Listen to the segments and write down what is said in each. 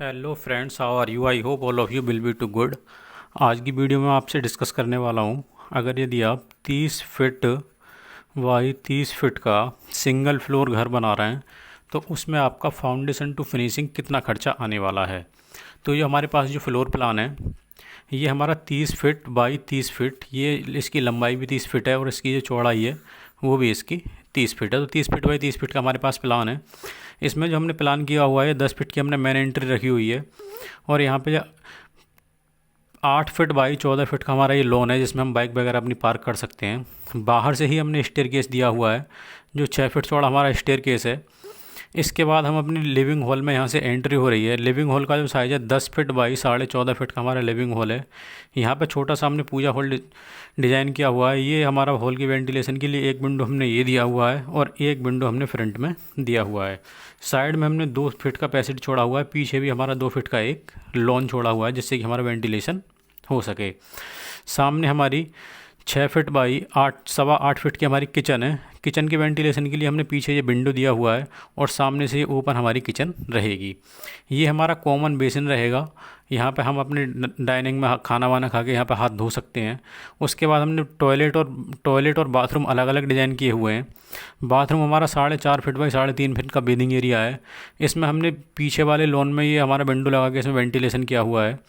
Hello friends, how are you? I hope all of you will be too good. आज की video में आपसे discuss करने वाला हूँ, अगर यदि आप 30 फिट बाई 30 फिट का सिंगल फ्लोर घर बना रहे हैं तो उसमें आपका फाउंडेशन टू फिनिशिंग कितना खर्चा आने वाला है। तो ये हमारे पास जो फ्लोर प्लान है ये हमारा 30 फिट बाई 30 फिट, ये इसकी लंबाई भी 30 फिट है और इसकी जो चौड़ाई है वो भी इसकी 30 फिट है। तो 30 फिट बाई 30 फिट का हमारे पास प्लान है। इसमें जो हमने प्लान किया हुआ है 10 फिट की हमने मेन एंट्री रखी हुई है और यहाँ पे 8 फिट बाई 14 फिट का हमारा ये लॉन है जिसमें हम बाइक वगैरह अपनी पार्क कर सकते हैं। बाहर से ही हमने स्टेयर केस दिया हुआ है जो 6 फिट चौड़ा हमारा स्टेयर केस है। इसके बाद हम अपनी लिविंग हॉल में यहाँ से एंट्री हो रही है। लिविंग हॉल का जो साइज़ है 10 फिट बाई 14.5 फिट का हमारा लिविंग हॉल है। यहाँ पे छोटा सा हमने पूजा हॉल डिज़ाइन किया हुआ है। ये हमारा हॉल की वेंटिलेशन के लिए एक विंडो हमने ये दिया हुआ है और एक विंडो हमने फ्रंट में दिया हुआ है। साइड में हमने 2 फिट का पैसेज छोड़ा हुआ है, पीछे भी हमारा 2 फिट का एक लॉन छोड़ा हुआ है जिससे कि हमारा वेंटिलेशन हो सके। सामने हमारी 6 फिट बाई 8 फिट की हमारी किचन है। किचन के वेंटिलेशन के लिए हमने पीछे ये विंडो दिया हुआ है और सामने से ये ओपन हमारी किचन रहेगी। ये हमारा कॉमन बेसिन रहेगा। यहाँ पे हम अपने डाइनिंग में खाना वाना खा के यहाँ पे हाथ धो सकते हैं। उसके बाद हमने टॉयलेट और बाथरूम अलग अलग डिज़ाइन किए हुए हैं। बाथरूम हमारा 4.5 फिट बाई 3.5 फिट का बेदिंग एरिया है। इसमें हमने पीछे वाले लॉन में ये हमारा विंडो लगा के इसमें वेंटिलेशन किया हुआ है।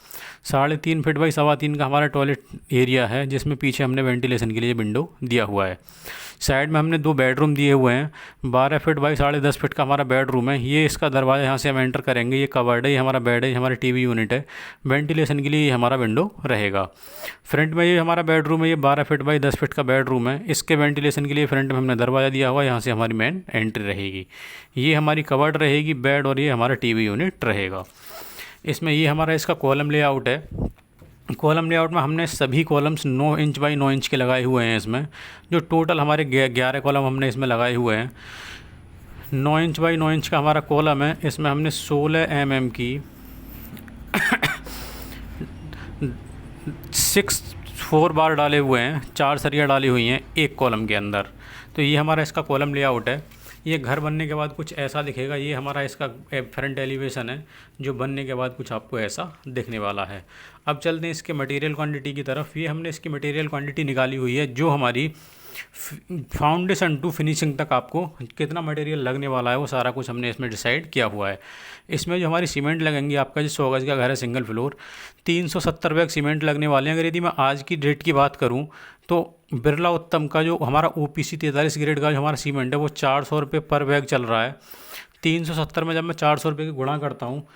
3.5 फिट बाई 3.25 का हमारा टॉयलेट एरिया है जिसमें पीछे हमने वेंटिलेशन के लिए विंडो दिया हुआ है। साइड में हमने 2 बेडरूम दिए हुए हैं। 12 फिट बाई 10.5 फिट का हमारा बेडरूम है। ये इसका दरवाज़ा यहाँ से हम एंटर करेंगे, ये कवर्ड है, ये हमारा बेड है, ये हमारा टीवी यूनिट है। वेंटिलेशन के लिए ये हमारा विंडो रहेगा। फ्रंट में ये हमारा बेडरूम है, ये 12 फिट बाई 10 फिट का बेडरूम है। इसके वेंटिलेशन के लिए फ्रंट में हमने दरवाज़ा दिया हुआ है, यहाँ से हमारी मेन एंट्री रहेगी। ये हमारी कवर्ड रहेगी बेड और ये हमारा टीवी यूनिट रहेगा। इसमें ये हमारा इसका कॉलम लेआउट है। कॉलम लेआउट में हमने सभी कॉलम्स 9 इंच बाई 9 इंच के लगाए हुए हैं। इसमें जो टोटल हमारे 11 कॉलम हमने इसमें लगाए हुए हैं। 9 इंच बाई 9 इंच का हमारा कॉलम है। इसमें हमने 16 mm की 4 बार डाले हुए हैं, 4 सरिया डाली हुई हैं एक कॉलम के अंदर। तो ये हमारा इसका कॉलम लेआउट है। ये घर बनने के बाद कुछ ऐसा दिखेगा। ये हमारा इसका फ्रंट एलिवेशन है जो बनने के बाद कुछ आपको ऐसा दिखने वाला है। अब चलते हैं इसके मटेरियल क्वांटिटी की तरफ। ये हमने इसकी मटेरियल क्वांटिटी निकाली हुई है जो हमारी फाउंडेशन टू फिनिशिंग तक आपको कितना मटेरियल लगने वाला है वो सारा कुछ हमने इसमें डिसाइड किया हुआ है। इसमें जो हमारी सीमेंट लगेंगी, आपका जो 100 गज का घर है सिंगल फ्लोर, 370 बैग सीमेंट लगने वाले हैं। अगर यदि मैं आज की डेट की बात करूं तो बिरला उत्तम का जो हमारा OPC 43 ग्रेड का जो हमारा सीमेंट है वो 400 रुपये पर बैग चल रहा है। 370 में जब मैं 400 रुपये की गुणा करता हूँ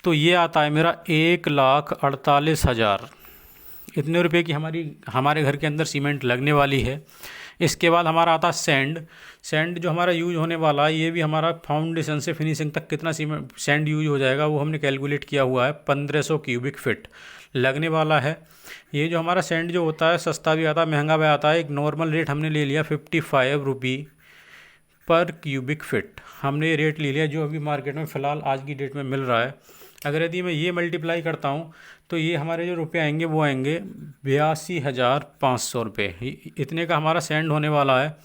तो ये आता है मेरा 1,48,000। इतने रुपए की हमारे घर के अंदर सीमेंट लगने वाली है। इसके बाद हमारा आता है सैंड जो हमारा यूज होने वाला है। ये भी हमारा फाउंडेशन से फिनिशिंग तक कितना सैंड यूज हो जाएगा वो हमने कैलकुलेट किया हुआ है। 1500 क्यूबिक फिट लगने वाला है। ये जो हमारा सैंड जो होता है सस्ता भी आता है महंगा भी आता है। एक नॉर्मल रेट हमने ले लिया 55 रुपये पर क्यूबिक फिट। हमने ये रेट ले लिया जो अभी मार्केट में फ़िलहाल आज की डेट में मिल रहा है। अगर यदि मैं ये मल्टीप्लाई करता हूँ तो ये हमारे जो रुपये आएंगे वो आएंगे 82,500 रुपये। इतने का हमारा सैंड होने वाला है।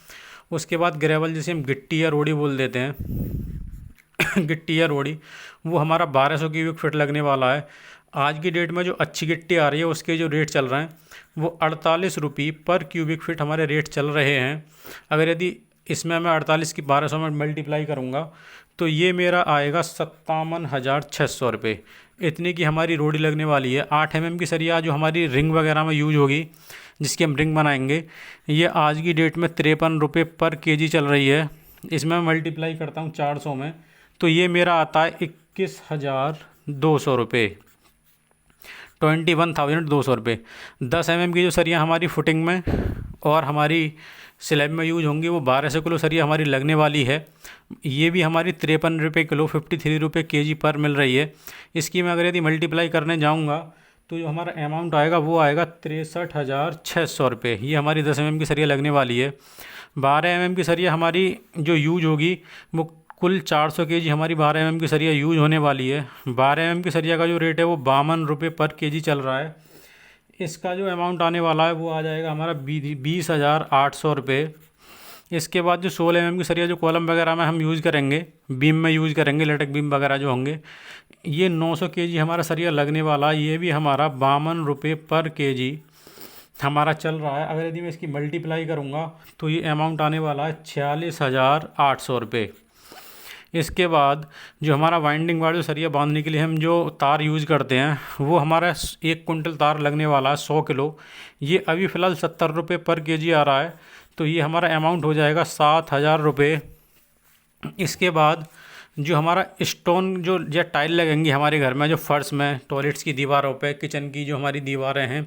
उसके बाद ग्रेवल जिसे हम गिट्टी या रोड़ी बोल देते हैं गिट्टी या रोड़ी, वो हमारा 1200 क्यूबिक फिट लगने वाला है। आज की डेट में जो अच्छी गिट्टी आ रही है उसके जो रेट चल रहे हैं वो 48 रुपये पर क्यूबिक फिट हमारे रेट चल रहे हैं। अगर यदि इसमें मैं 48 की 1200 में मल्टीप्लाई करूँगा तो ये मेरा आएगा 57,600 रुपये। इतने की हमारी रोड़ी लगने वाली है। 8 mm की सरिया जो हमारी रिंग वगैरह में यूज होगी, जिसकी हम रिंग बनाएंगे, ये आज की डेट में 53 रुपये पर kg चल रही है। इसमें मैं मल्टीप्लाई करता हूँ 400 में तो ये मेरा आता है 21,200 रुपये, 21,200 रुपये। 10 mm की जो सरिया हमारी फुटिंग में और हमारी स्लैब में यूज होंगी वो 1200 किलो सरिया हमारी लगने वाली है। ये भी हमारी 53 रुपये किलो, 53 रुपये kg पर मिल रही है। इसकी मैं अगर यदि मल्टीप्लाई करने जाऊंगा तो जो हमारा अमाउंट आएगा वो आएगा 63,600 रुपये। ये हमारी 10 mm की सरिया लगने वाली है। 12 mm की सरिया हमारी जो यूज होगी वो कुल 400 kg हमारी 12 mm की सरिया यूज होने वाली है। 12 mm की सरिया का जो रेट है वो 52 रुपये पर kg चल रहा है। इसका जो अमाउंट आने वाला है वो आ जाएगा हमारा 20,800 रुपये। इसके बाद जो 16 mm की सरिया जो कॉलम वगैरह में हम यूज़ करेंगे, बीम में यूज़ करेंगे, लेटेक बीम वगैरह जो होंगे, ये 900 kg हमारा सरिया लगने वाला, ये भी हमारा 52 रुपये पर kg हमारा चल रहा है। अगर यदि मैं इसकी मल्टीप्लाई करूँगा तो ये अमाउंट आने वाला है 46,800 रुपये। इसके बाद जो हमारा वाइंडिंग वायर जो सरिया बांधने के लिए हम जो तार यूज़ करते हैं, वो हमारा 1 कुंटल तार लगने वाला है 100 किलो, ये अभी फ़िलहाल 70 रुपये पर kg आ रहा है, तो ये हमारा अमाउंट हो जाएगा 7,000 रुपये। इसके बाद जो हमारा स्टोन जो या टाइल लगेंगी हमारे घर में, जो फर्श में, टॉयलेट्स की दीवारों पे, किचन की जो हमारी दीवारें हैं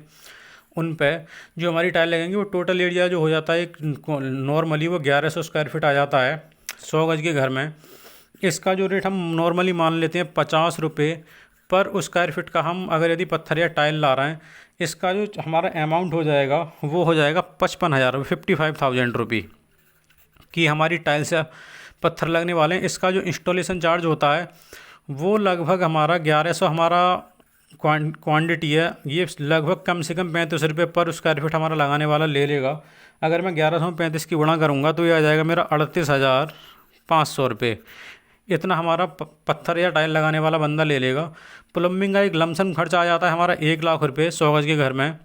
उन पे जो हमारी टाइल लगेंगी, वो टोटल एरिया जो हो जाता है एक नॉर्मली वो 1100 स्क्वायर फीट आ जाता है 100 गज के घर में। इसका जो रेट हम नॉर्मली मान लेते हैं 50 रुपये पर स्क्वायर फीट का, हम अगर यदि पत्थर या टाइल ला रहे हैं, इसका जो हमारा अमाउंट हो जाएगा वो हो जाएगा 55,000 रुपये, 55,000 रुपये की हमारी टाइल से पत्थर लगने वाले हैं। इसका जो इंस्टॉलेशन चार्ज होता है वो लगभग हमारा 1100 हमारा क्वांटिटी है, ये लगभग कम से कम 35 रुपये पर स्क्वायर फीट हमारा लगाने वाला ले लेगा। अगर मैं 1100 में 35 की गुणा करूँगा तो ये आ जाएगा मेरा 38,500 रुपये। इतना हमारा पत्थर या टाइल लगाने वाला बंदा ले लेगा। प्लम्बिंग का एक लमसम खर्चा आ जाता है हमारा 1 लाख रुपये 100 गज के घर में,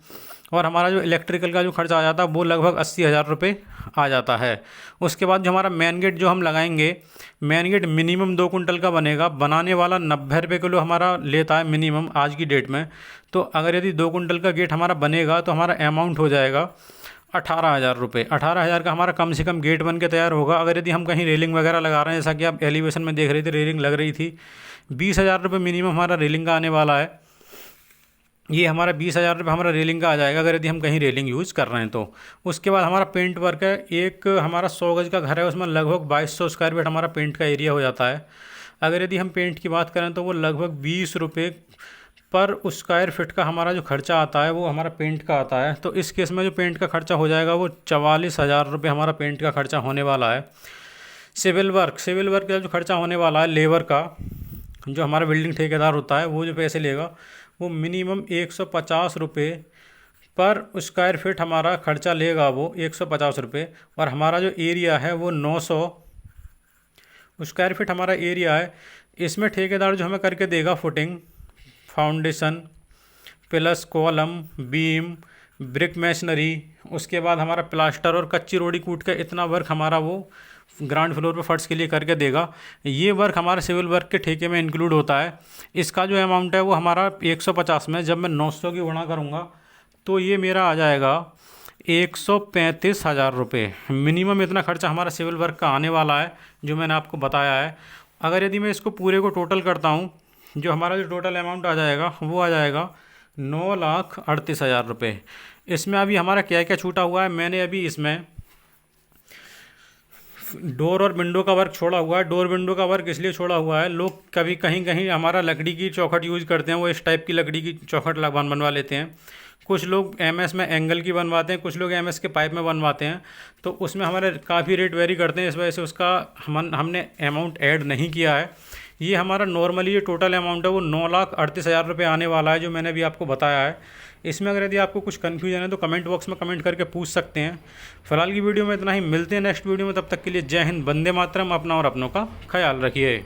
और हमारा जो इलेक्ट्रिकल का जो खर्चा आ जाता है वो लगभग 80,000 रुपये आ जाता है। उसके बाद जो हमारा मेन गेट जो हम लगाएंगे, मेन गेट मिनिमम 2 कुंटल का बनेगा, बनाने वाला 90 रुपये किलो हमारा लेता है मिनिमम आज की डेट में। तो अगर यदि 2 कुंटल का गेट हमारा बनेगा तो हमारा अमाउंट हो जाएगा 18,000 रुपये। 18,000 का हमारा कम से कम गेट बन के तैयार होगा। अगर यदि हम कहीं रेलिंग वगैरह लगा रहे हैं, जैसा कि आप एलिवेशन में देख रहे थे रेलिंग लग रही थी, 20,000 रुपये मिनिमम हमारा रेलिंग का आने वाला है। ये हमारा 20,000 रुपये हमारा रेलिंग का आ जाएगा अगर यदि हम कहीं रेलिंग यूज़ कर रहे हैं तो। उसके बाद हमारा पेंट वर्क है, एक हमारा 100 गज का घर है, उसमें लगभग 2200 स्क्वायर फीट हमारा पेंट का एरिया हो जाता है। अगर यदि हम पेंट की बात करें तो वो लगभग 20 रुपये पर स्क्वायर फीट का हमारा जो खर्चा आता है वो हमारा पेंट का आता है। तो इस केस में जो पेंट का खर्चा हो जाएगा वो 44,000 रुपये हमारा पेंट का खर्चा होने वाला है। सिविल वर्क का जो खर्चा होने वाला है, लेबर का जो हमारा बिल्डिंग ठेकेदार होता है वो जो पैसे लेगा वो मिनिमम 150 रुपये पर स्क्वायर फीट हमारा खर्चा लेगा, वो 150 रुपये। और हमारा जो एरिया है वो 900 स्क्वायर फीट हमारा एरिया है। इसमें ठेकेदार जो हमें करके देगा footing, foundation plus column, beam, brick machinery, उसके बाद हमारा प्लास्टर और कच्ची रोड़ी कूट का इतना वर्क हमारा वो ग्राउंड फ्लोर पे फर्श के लिए करके देगा। ये वर्क हमारे सिविल वर्क के ठेके में इंक्लूड होता है। इसका जो अमाउंट है वो हमारा 150 में जब मैं 900 की गुणा करूँगा तो ये मेरा आ जाएगा 135,000 रुपये। मिनिमम इतना खर्चा हमारा सिविल वर्क का आने वाला है जो मैंने आपको बताया है। अगर यदि मैं इसको पूरे को टोटल करता हूँ, जो हमारा जो टोटल अमाउंट आ जाएगा वो आ जाएगा 9,38,000 रुपये। इसमें अभी हमारा क्या क्या छूटा हुआ है, मैंने अभी इसमें डोर और विंडो का वर्क छोड़ा हुआ है। डोर विंडो का वर्क इसलिए छोड़ा हुआ है, लोग कभी कहीं कहीं हमारा लकड़ी की चौखट यूज़ करते हैं, वो इस टाइप की लकड़ी की चौखट बनवा लेते हैं। कुछ लोग एमएस में एंगल की बनवाते हैं, कुछ लोग एमएस के पाइप में बनवाते हैं, तो उसमें हमारे काफ़ी रेट वेरी करते हैं। इस वजह से उसका हमने अमाउंट ऐड नहीं किया है। ये हमारा नॉर्मली ये टोटल अमाउंट है वो 9,38,000 रुपये आने वाला है जो मैंने अभी आपको बताया है। इसमें अगर यदि आपको कुछ कन्फ्यूजन है तो कमेंट बॉक्स में कमेंट करके पूछ सकते हैं। फिलहाल की वीडियो में इतना ही, मिलते हैं नेक्स्ट वीडियो में, तब तक के लिए जय हिंद, वंदे मातरम। अपना और अपनों का ख्याल रखिए।